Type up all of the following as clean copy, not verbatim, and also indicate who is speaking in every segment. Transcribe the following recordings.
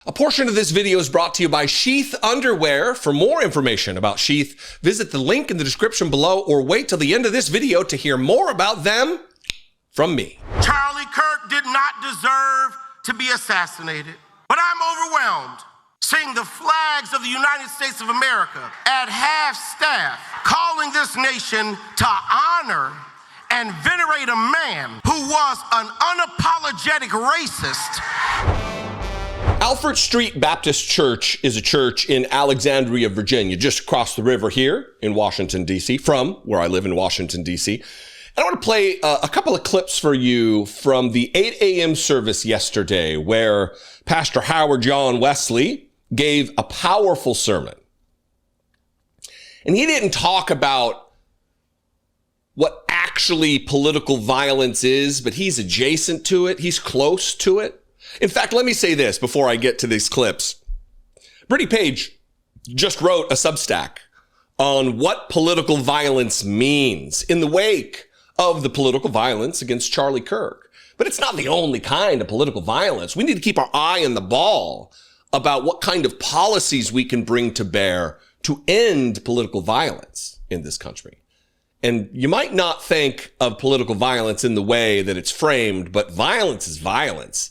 Speaker 1: A portion of this video is brought to you by Sheath Underwear. For more information about Sheath, visit the link in the description below or wait till the end of this video to hear more about them from me.
Speaker 2: Charlie Kirk did not deserve to be assassinated, but I'm overwhelmed seeing the flags of the United States of America at half-staff calling this nation to honor and venerate a man who was an unapologetic racist.
Speaker 1: Alfred Street Baptist Church is a church in Alexandria, Virginia, just across the river here in Washington, D.C., from where I live in Washington, D.C. And I want to play a couple of clips for you from the 8 a.m. service yesterday, where Pastor Howard-John Wesley gave a powerful sermon. And he didn't talk about what actually political violence is, but he's adjacent to it. He's close to it. In fact, let me say this before I get to these clips. Brittany Page just wrote a Substack on what political violence means in the wake of the political violence against Charlie Kirk. But it's not the only kind of political violence. We need to keep our eye on the ball about what kind of policies we can bring to bear to end political violence in this country. And you might not think of political violence in the way that it's framed, but violence is violence.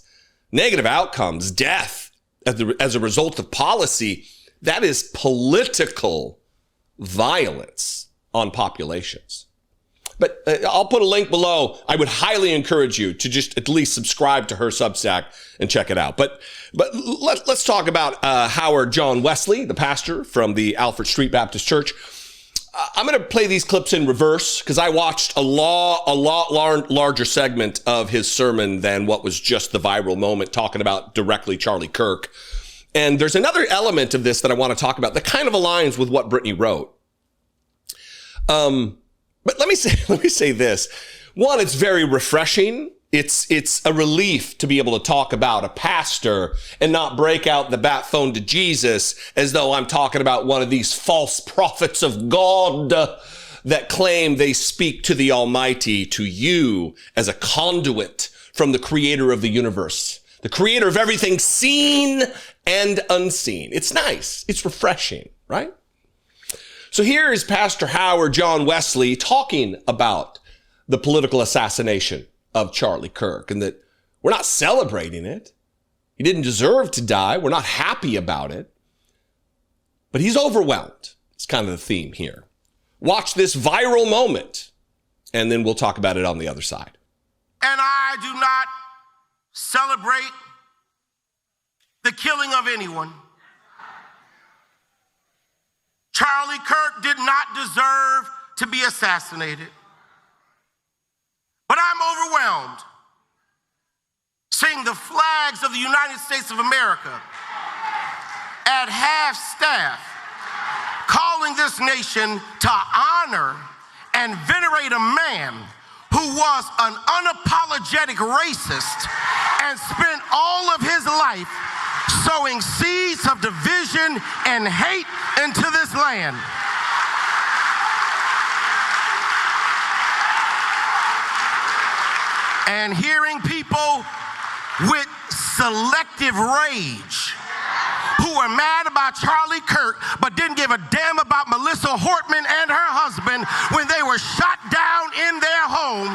Speaker 1: Negative outcomes, death as a result of policy, that is political violence on populations. But I'll put a link below. I would highly encourage you to just at least subscribe to her Substack and check it out. But let's talk about Howard-John Wesley, the pastor from the Alfred Street Baptist Church. I'm going to play these clips in reverse because I watched a lot larger segment of his sermon than what was just the viral moment talking about directly Charlie Kirk. And there's another element of this that I want to talk about that kind of aligns with what Brittany wrote. But let me say this. One, it's very refreshing. It's a relief to be able to talk about a pastor and not break out the bat phone to Jesus as though I'm talking about one of these false prophets of God that claim they speak to the Almighty, to you as a conduit from the creator of the universe, the creator of everything seen and unseen. It's nice. It's refreshing, right? So here is Pastor Howard-John Wesley talking about the political assassination of Charlie Kirk, and that we're not celebrating it. He didn't deserve to die. We're not happy about it. But he's overwhelmed. It's kind of the theme here. Watch this viral moment, and then we'll talk about it on the other side.
Speaker 2: And I do not celebrate the killing of anyone. Charlie Kirk did not deserve to be assassinated. But I'm overwhelmed seeing the flags of the United States of America at half-staff calling this nation to honor and venerate a man who was an unapologetic racist and spent all of his life sowing seeds of division and hate into this land. And hearing people with selective rage who were mad about Charlie Kirk but didn't give a damn about Melissa Hortman and her husband when they were shot down in their home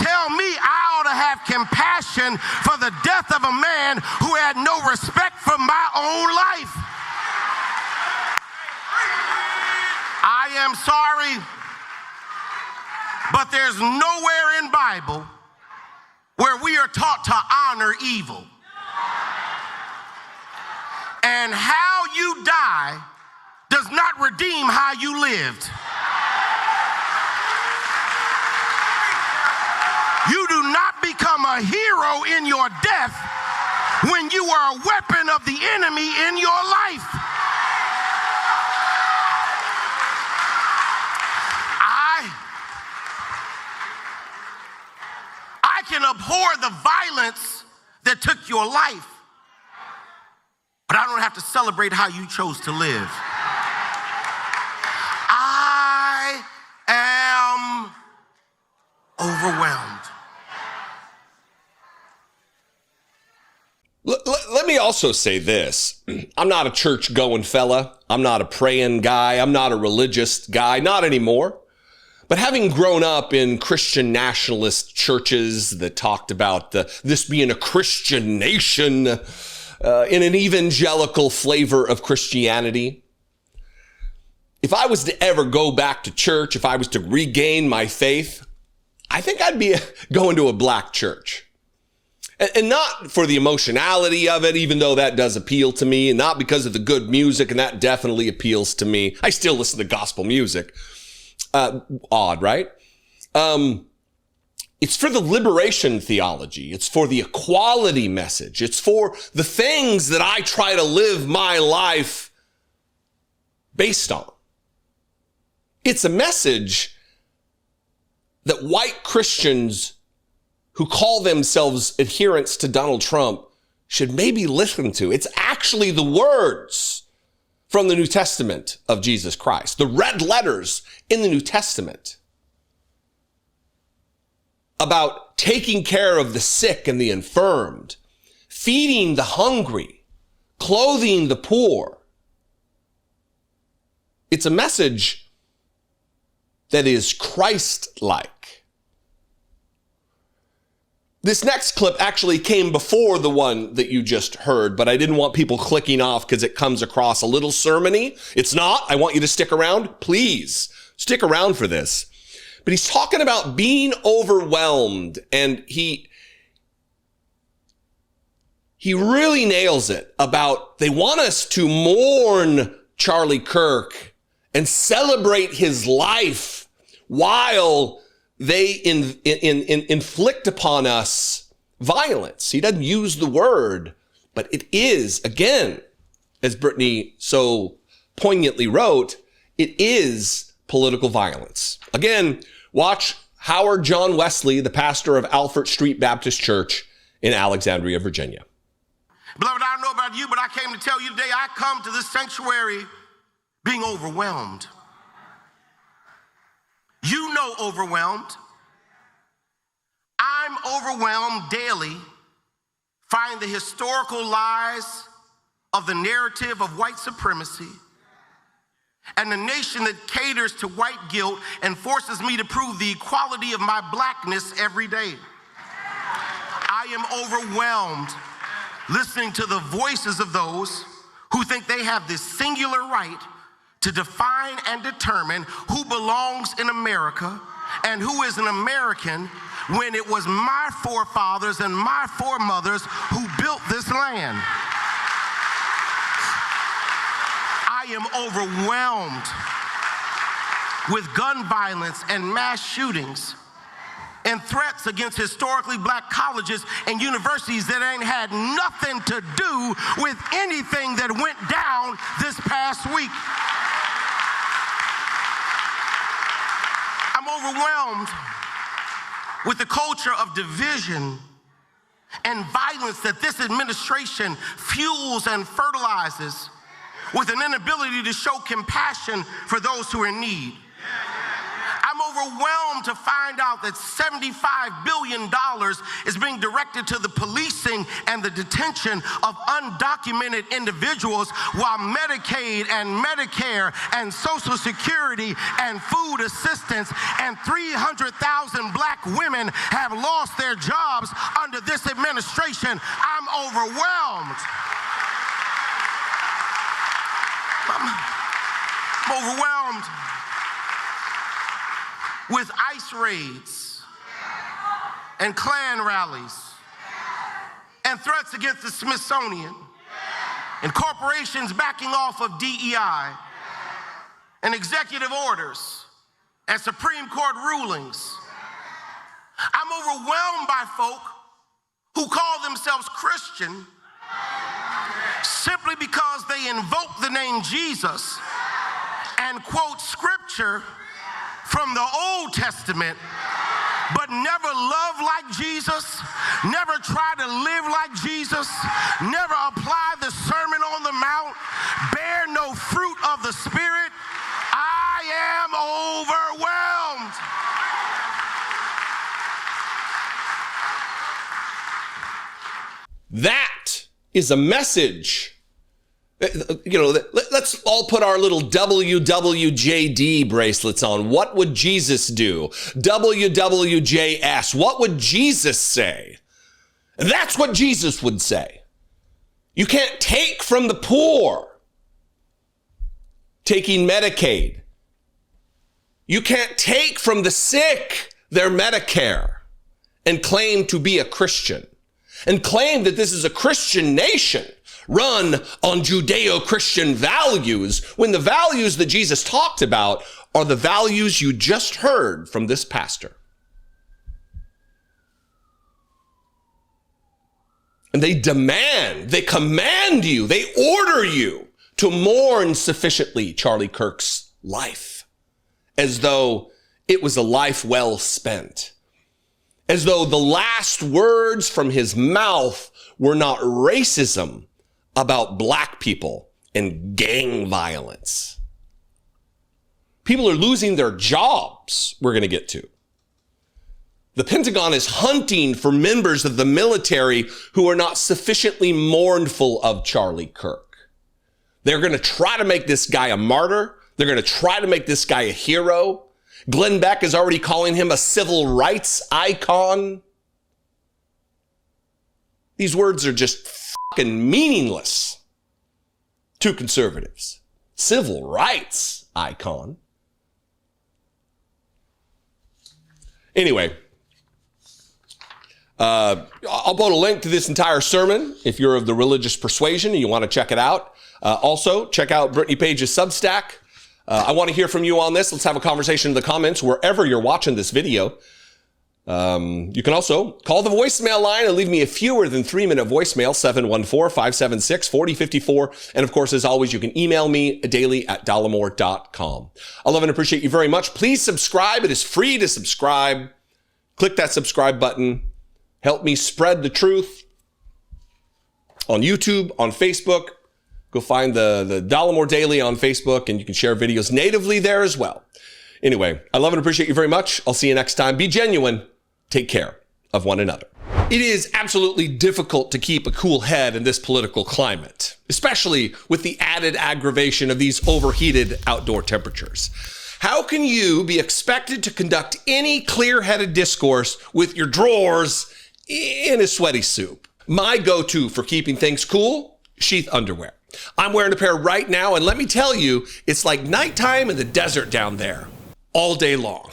Speaker 2: tell me I ought to have compassion for the death of a man who had no respect for my own life. I am sorry, but there's nowhere in Bible where we are taught to honor evil. And how you die does not redeem how you lived. You do not become a hero in your death when you are a weapon of the enemy in your life. I can abhor the violence that took your life, but I don't have to celebrate how you chose to live. I am overwhelmed.
Speaker 1: Let me also say this. I'm not a church-going fella. I'm not a praying guy. I'm not a religious guy. Not anymore. But having grown up in Christian nationalist churches that talked about this being a Christian nation in an evangelical flavor of Christianity, if I was to ever go back to church, if I was to regain my faith, I think I'd be going to a black church. And not for the emotionality of it, even though that does appeal to me, and not because of the good music, and that definitely appeals to me. I still listen to gospel music. Odd, right? It's for the liberation theology. It's for the equality message. It's for the things that I try to live my life based on. It's a message that white Christians who call themselves adherents to Donald Trump should maybe listen to. It's actually the words from the New Testament of Jesus Christ, the red letters in the New Testament about taking care of the sick and the infirmed, feeding the hungry, clothing the poor. It's a message that is Christ-like. This next clip actually came before the one that you just heard, but I didn't want people clicking off because it comes across a little sermon-y. It's not. I want you to stick around. Please stick around for this. But he's talking about being overwhelmed, and he really nails it about they want us to mourn Charlie Kirk and celebrate his life while they inflict upon us violence. He doesn't use the word, but it is, again, as Brittany so poignantly wrote, it is political violence. Again, watch Howard-John Wesley, the pastor of Alfred Street Baptist Church in Alexandria, Virginia.
Speaker 2: Beloved, I don't know about you, but I came to tell you today, I come to this sanctuary being overwhelmed. You know overwhelmed. I'm overwhelmed daily, finding the historical lies of the narrative of white supremacy and the nation that caters to white guilt and forces me to prove the equality of my blackness every day. I am overwhelmed listening to the voices of those who think they have this singular right to define and determine who belongs in America and who is an American when it was my forefathers and my foremothers who built this land. I am overwhelmed with gun violence and mass shootings and threats against historically black colleges and universities that ain't had nothing to do with anything that went down this past week. I'm overwhelmed with the culture of division and violence that this administration fuels and fertilizes with an inability to show compassion for those who are in need. I'm overwhelmed to find out that $75 billion is being directed to the policing and the detention of undocumented individuals while Medicaid and Medicare and Social Security and food assistance and 300,000 black women have lost their jobs under this administration. I'm overwhelmed. I'm overwhelmed with ICE raids and Klan rallies and threats against the Smithsonian and corporations backing off of DEI and executive orders and Supreme Court rulings. I'm overwhelmed by folk who call themselves Christian simply because they invoke the name Jesus and quote scripture from the Old Testament, but never love like Jesus, never try to live like Jesus, never apply the Sermon on the Mount, bear no fruit of the Spirit. I am overwhelmed.
Speaker 1: That is a message. Let's all put our little WWJD bracelets on. What would Jesus do? WWJS. What would Jesus say? And that's what Jesus would say. You can't take from the poor. Taking Medicaid. You can't take from the sick their Medicare and claim to be a Christian and claim that this is a Christian nation run on Judeo-Christian values when the values that Jesus talked about are the values you just heard from this pastor. And they command you, they order you to mourn sufficiently Charlie Kirk's life, as though it was a life well spent, as though the last words from his mouth were not racism about black people and gang violence. People are losing their jobs, we're going to get to. The Pentagon is hunting for members of the military who are not sufficiently mournful of Charlie Kirk. They're going to try to make this guy a martyr. They're going to try to make this guy a hero. Glenn Beck is already calling him a civil rights icon. These words are just fucking meaningless to conservatives. Civil rights icon. Anyway, I'll put a link to this entire sermon if you're of the religious persuasion and you want to check it out. Also, check out Brittany Page's Substack. I want to hear from you on this. Let's have a conversation in the comments wherever you're watching this video. You can also call the voicemail line and leave me a fewer than 3-minute voicemail, 714-576-4054. And of course, as always, you can email me daily at dollemore.com. I love and appreciate you very much. Please subscribe. It is free to subscribe. Click that subscribe button. Help me spread the truth on YouTube, on Facebook. Go find the Dollemore Daily on Facebook, and you can share videos natively there as well. Anyway, I love and appreciate you very much. I'll see you next time. Be genuine. Take care of one another. It is absolutely difficult to keep a cool head in this political climate, especially with the added aggravation of these overheated outdoor temperatures. How can you be expected to conduct any clear-headed discourse with your drawers in a sweaty soup? My go-to for keeping things cool, Sheath underwear. I'm wearing a pair right now, and let me tell you, it's like nighttime in the desert down there, all day long.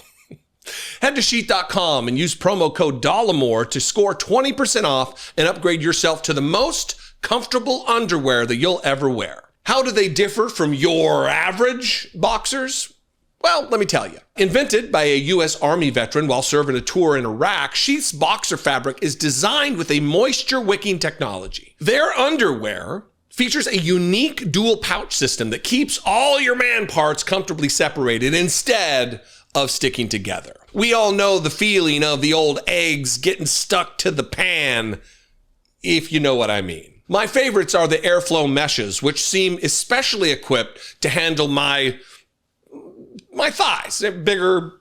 Speaker 1: Head to Sheath.com and use promo code Dollemore to score 20% off and upgrade yourself to the most comfortable underwear that you'll ever wear. How do they differ from your average boxers? Well, let me tell you. Invented by a U.S. Army veteran while serving a tour in Iraq, Sheath's boxer fabric is designed with a moisture-wicking technology. Their underwear features a unique dual pouch system that keeps all your man parts comfortably separated instead of sticking together. We all know the feeling of the old eggs getting stuck to the pan, if you know what I mean. My favorites are the airflow meshes, which seem especially equipped to handle my thighs, bigger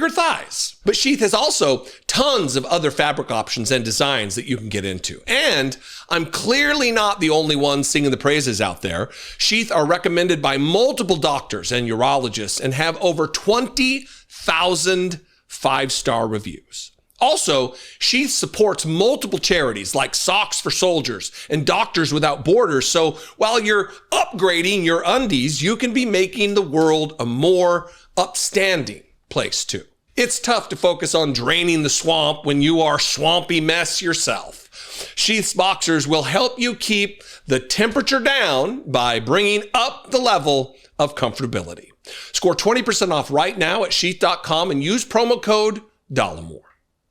Speaker 1: thighs. But Sheath has also tons of other fabric options and designs that you can get into. And I'm clearly not the only one singing the praises out there. Sheath are recommended by multiple doctors and urologists and have over 20,000 5-star reviews. Also, Sheath supports multiple charities like Socks for Soldiers and Doctors Without Borders. So while you're upgrading your undies, you can be making the world a more upstanding place too. It's tough to focus on draining the swamp when you are swampy mess yourself. Sheath's boxers will help you keep the temperature down by bringing up the level of comfortability. Score 20% off right now at Sheath.com and use promo code Dollemore.